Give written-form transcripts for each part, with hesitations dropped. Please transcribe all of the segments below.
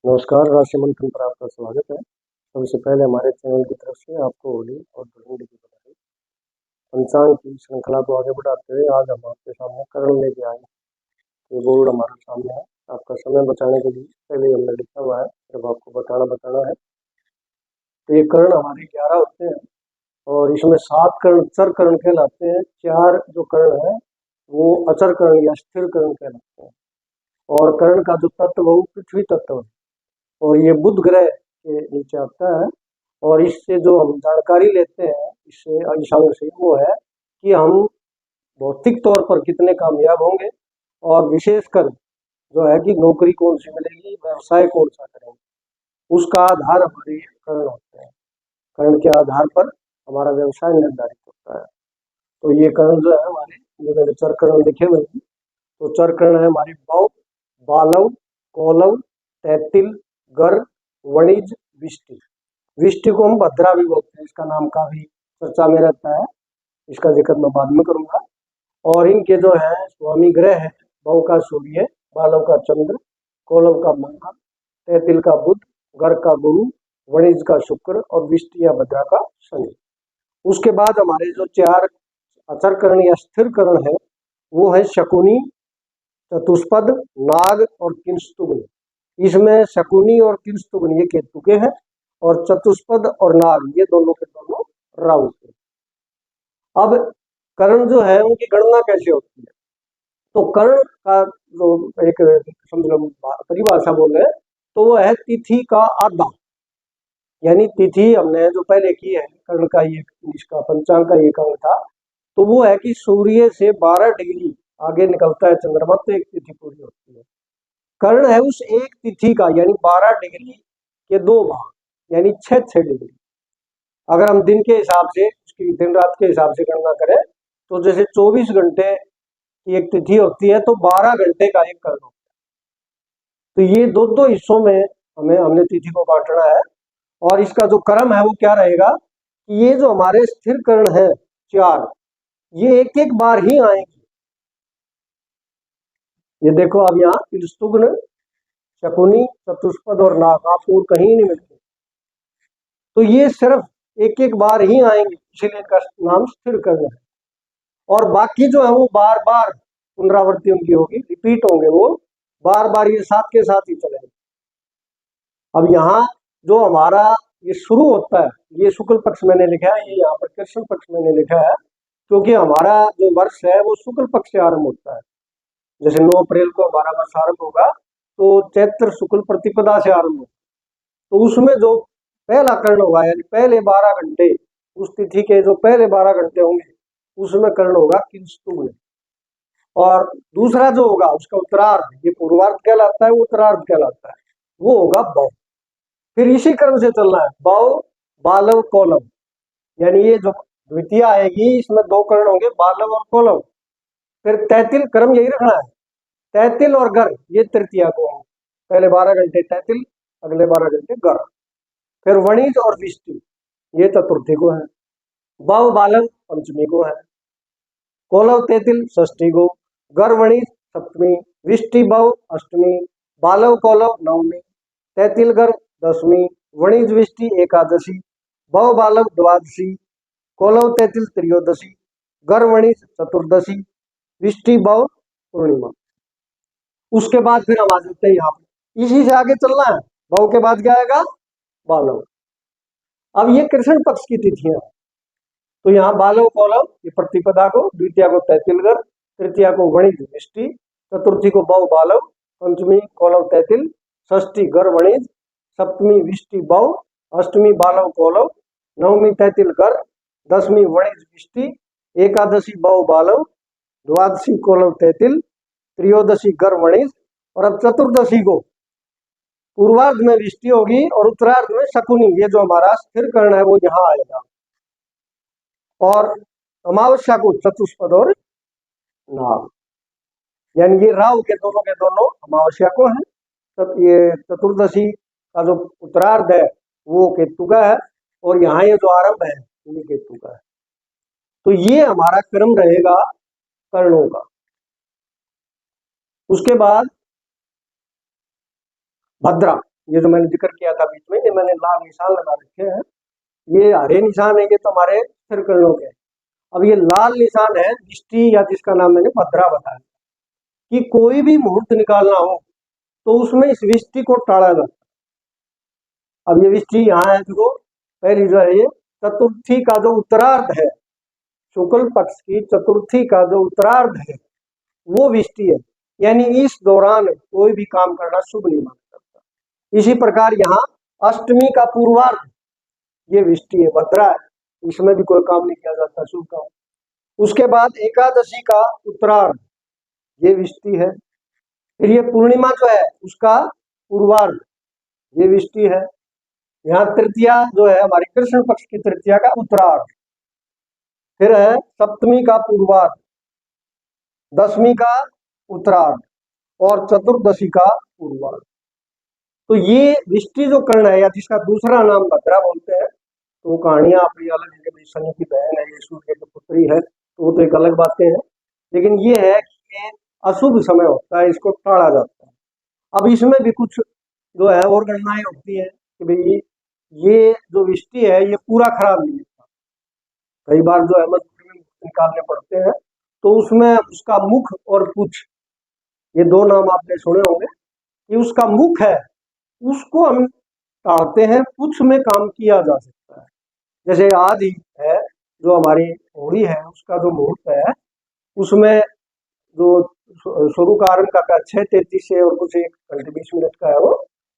नमस्कार, राशि मंथन पर आपका स्वागत है। सबसे पहले हमारे चैनल की तरफ से आपको होली और धूलिंडी की बधाई। पंचांग की श्रृंखला को आगे बढ़ाते हुए आज हम आपके सामने करण लेके आए। ये बोर्ड हमारे सामने है। आपका समय बचाने के लिए पहले ही हमने लिखा हुआ है, जब आपको बताना है। तो ये कर्ण हमारे 11 होते हैं और इसमें 7 कर्ण चर कर्ण कहलाते हैं। 4 जो कर्ण है वो अचर कर्ण या स्थिर कर्ण कहलाते हैं। और कर्ण का जो तत्व है वो पृथ्वी तत्व है और ये बुध ग्रह के नीचे आता है। और इससे जो हम जानकारी लेते हैं इससे अंशांक से वो है कि हम भौतिक तौर पर कितने कामयाब होंगे और विशेषकर जो है कि नौकरी कौन सी मिलेगी, व्यवसाय कौन सा करेंगे, उसका आधार हमारे कर्ण होते हैं। कर्ण के आधार पर हमारा व्यवसाय निर्धारित होता है। तो ये कर्ण जो है हमारे, जो मैंने चर कर्ण लिखे हुए हैं, तो चर कर्ण है हमारी बौ, बालव, कौलव, तैतिल, गर, वणिज, विष्टि। विष्टि को हम भद्रा भी बोलते हैं, इसका नाम काफी चर्चा में रहता है, इसका जिक्र मैं बाद में करूंगा। और इनके जो है स्वामी ग्रह है, बौ का सूर्य, बालव का चंद्र, कौलव का मंगल, तैतिल का बुध, गर का गुरु, वणिज का शुक्र और विष्टि या भद्रा का शनि। उसके बाद हमारे जो 4 अचर कर्ण या स्थिर कर्ण है वो है शकुनी, चतुष्पद, नाग और किंस्तुग्न। इसमें शकुनी और किंस्तुग्न ये केतु के हैं और चतुष्पद और नाग ये दोनों के दोनों राहु के। अब कर्ण जो है उनकी गणना कैसे होती है? तो कर्ण का जो एक समझ लो परिभाषा बोले तो वो है तिथि का आधा। यानी तिथि हमने जो पहले की है, कर्ण का ये इसका पंचांग का एक अंग था, तो वो है कि सूर्य से 12 डिग्री आगे निकलता है चंद्रमा तो एक तिथि पूरी होती है। कर्ण है उस एक तिथि का, यानी 12 डिग्री के 2 भाग, यानी 6 डिग्री। अगर हम दिन के हिसाब से, उसकी दिन रात के हिसाब से गणना करें तो जैसे 24 घंटे की एक तिथि होती है तो 12 घंटे का एक कर्ण होता है। तो ये दो दो हिस्सों में हमने तिथि को बांटना है। और इसका जो क्रम है वो क्या रहेगा कि ये जो हमारे स्थिर कर्ण है 4, ये एक एक बार ही आएंगे। ये देखो अब यहाँ किंस्तुग्न, शकुनी, चतुष्पद और नाग आपको और कहीं नहीं मिलते। तो ये सिर्फ एक एक बार ही आएंगे, इसीलिए इनका नाम स्थिर कर्ण है। और बाकी जो है वो बार बार पुनरावृत्ति उनकी होगी, रिपीट होंगे, वो बार बार ये साथ के साथ ही चलेंगे। अब यहाँ जो हमारा ये शुरू होता है, ये शुक्ल पक्ष मैंने लिखा है, ये यहाँ पर कृष्ण पक्ष मैंने लिखा है, क्योंकि हमारा जो वर्ष है वो शुक्ल पक्ष से आरंभ होता है। जैसे 9 अप्रैल को हमारा वर्ष आरंभ होगा तो चैत्र शुक्ल प्रतिपदा से आरंभ होगा। तो उसमें जो पहला कर्ण होगा, यानी पहले 12 घंटे, उस तिथि के जो पहले 12 घंटे होंगे उसमें कर्ण होगा किंस्तुग्न। और दूसरा जो होगा उसका उत्तरार्ध, ये पूर्वार्ध कहलाता है, वो उत्तरार्ध कहलाता है, वो होगा बौ। फिर इसी क्रम से चलना है, बौ, बालव, कौलव। यानी ये जो द्वितीय आएगी इसमें 2 कर्ण होंगे, बालव और कौलव। फिर तैतिल, क्रम यही रखना है, तैतिल और गर ये तृतीया को होंगे। पहले 12 घंटे तैतिल, अगले 12 घंटे गर। फिर वणिज और विष्टि ये चतुर्थी को है, बव बालव पंचमी को है, कौलव तैतिल षष्ठी को, गर वणिज सप्तमी, विष्टि बव अष्टमी, बालव कौलव नवमी, तैतिल गर दसवीं, वणिज विष्टि एकादशी, बव बालव द्वादशी, कौलव तैतिल त्रयोदशी, गर वणिज चतुर्दशी, विष्टि बव पूर्णिमा। उसके बाद फिर हम आ जाते हैं यहाँ पर, इसी से आगे चलना है। बव के बाद क्या आएगा? बालव। अब ये कृष्ण पक्ष की तिथियां, तो यहाँ बालव कौलव ये प्रतिपदा को, द्वितीया को तैतिलगर, तृतीया को वणिज विष्टि, चतुर्थी को बव बालव, पंचमी कौलव तैतिल, षष्ठी गर वणिज, सप्तमी विष्टि बव, अष्टमी बालव कौलव, नवमी तैतिल गर, दसवीं वणिज विष्टि, एकादशी बव बालव, द्वादशी कौलव तैतिल, त्रयोदशी गर वणिज। और अब चतुर्दशी को पूर्वार्ध में विष्टि होगी और उत्तरार्ध में शकुनी, ये जो हमारा स्थिर कर्ण है वो यहाँ आएगा। और अमावस्या को चतुष्पद और नाग, यानी ये राहु के दोनों अमावस्या को है। तब ये चतुर्दशी का जो उत्तरार्ध है वो केतु का है और यहाँ ये जो आरंभ है ये केतु का है। तो ये हमारा क्रम रहेगा कर्णों का। उसके बाद भद्रा, ये जो मैंने जिक्र किया था बीच में, ये मैंने लाल निशान लगा रखे हैं। ये हरे निशान है, ये तो हमारे स्थिर किरणों के। अब ये लाल निशान है विष्टि, या जिसका नाम मैंने भद्रा बताया कि कोई भी मुहूर्त निकालना हो तो उसमें इस विष्टि को टाला जाता है। अब ये विष्टि यहाँ है, देखो पहली जो है ये चतुर्थी का जो उत्तरार्ध है, शुक्ल पक्ष की चतुर्थी का जो उत्तरार्ध है वो विष्टि है, यानी इस दौरान कोई भी काम करना शुभ नहीं माना जाता। इसी प्रकार यहाँ अष्टमी का पूर्वार्ध ये विष्टि है, भद्रा है, इसमें भी कोई काम नहीं किया जाता शुभ काम। उसके बाद एकादशी का उत्तरार्ध ये विष्टि है। फिर ये पूर्णिमा जो है उसका पूर्वार्ध ये विष्टि है। यहाँ तृतीया जो है हमारी कृष्ण पक्ष की तृतीया का उत्तरार्ध। फिर है सप्तमी का पूर्वार्ध, दशमी का उत्तरार्ध और चतुर्दशी का पूर्वार्ध। तो ये विष्टि जो कर्ण है, या जिसका दूसरा नाम भद्रा बोलते हैं, तो कहानियां अपनी अलग है, शनि की बहन है, ये सूर्य की पुत्री है, तो वो तो एक अलग बातें हैं। लेकिन ये है कि ये अशुभ समय होता है, इसको टाला जाता है। अब इसमें भी कुछ जो है और गणनाएं होती है कि भाई ये जो विष्टि है ये पूरा खराब नहीं होता। कई बार जो है मजबूरी में निकालने पड़ते हैं, तो उसमें उसका मुख और पुच्छ, ये दो नाम आपने सुने होंगे। कि उसका मुख है उसको हम टालते हैं, पुच्छ में काम किया जा सकता है। जैसे आदि है जो हमारी होली है, उसका जो मुहूर्त है उसमें जो शुरू का आरंभ का 6:33 से और कुछ 1 घंटे 20 मिनट का है,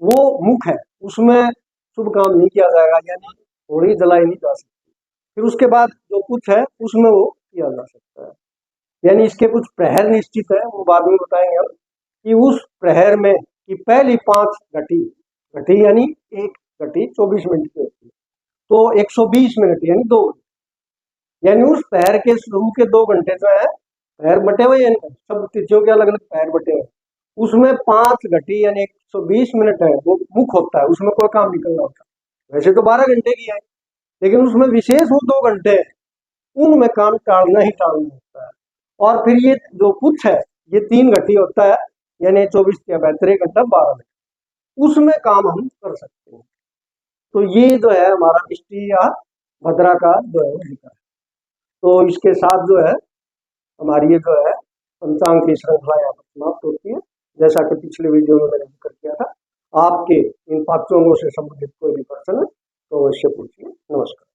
वो मुख है, उसमें शुभ काम नहीं किया जाएगा, यानी होली जलाई नहीं जा सकती। फिर उसके बाद जो कुछ है उसमें वो किया जा सकता है, यानी इसके कुछ प्रहर निश्चित है, वो बाद में बताएंगे हम कि उस प्रहर में कि पहली 5 घटी, घटी यानी 1 घटी 24 मिनट की होती है, तो 120 मिनट यानी 2, यानी उस प्रहर के शुरू के 2 घंटे जो है, पैर बटे हुए हैं, सब तिथियों के अलग अलग पैर बटे हुए, उसमें 5 घटी यानी 120 मिनट है, वो मुख होता है, उसमें कोई काम निकलना होता है। वैसे तो 12 घंटे की है, लेकिन उसमें विशेष वो 2 घंटे हैं, उनमें काम टालना ही टालना होता है। और फिर ये जो पुच्छ है ये 3 घटी होता है, यानी 24 या 72 घंटा 12 घंटे, उसमें काम हम कर सकते हैं। तो ये जो है हमारा विष्टि या भद्रा का जो है जिक्र है। तो इसके साथ जो है हमारी ये जो है पंचांग की श्रृंखला यहाँ पर समाप्त होती है। जैसा कि पिछले वीडियो में मैंने जिक्र किया था, आपके इन पांचों से संबंधित कोई भी प्रश्न है तो अवश्य पूछिए। नमस्कार।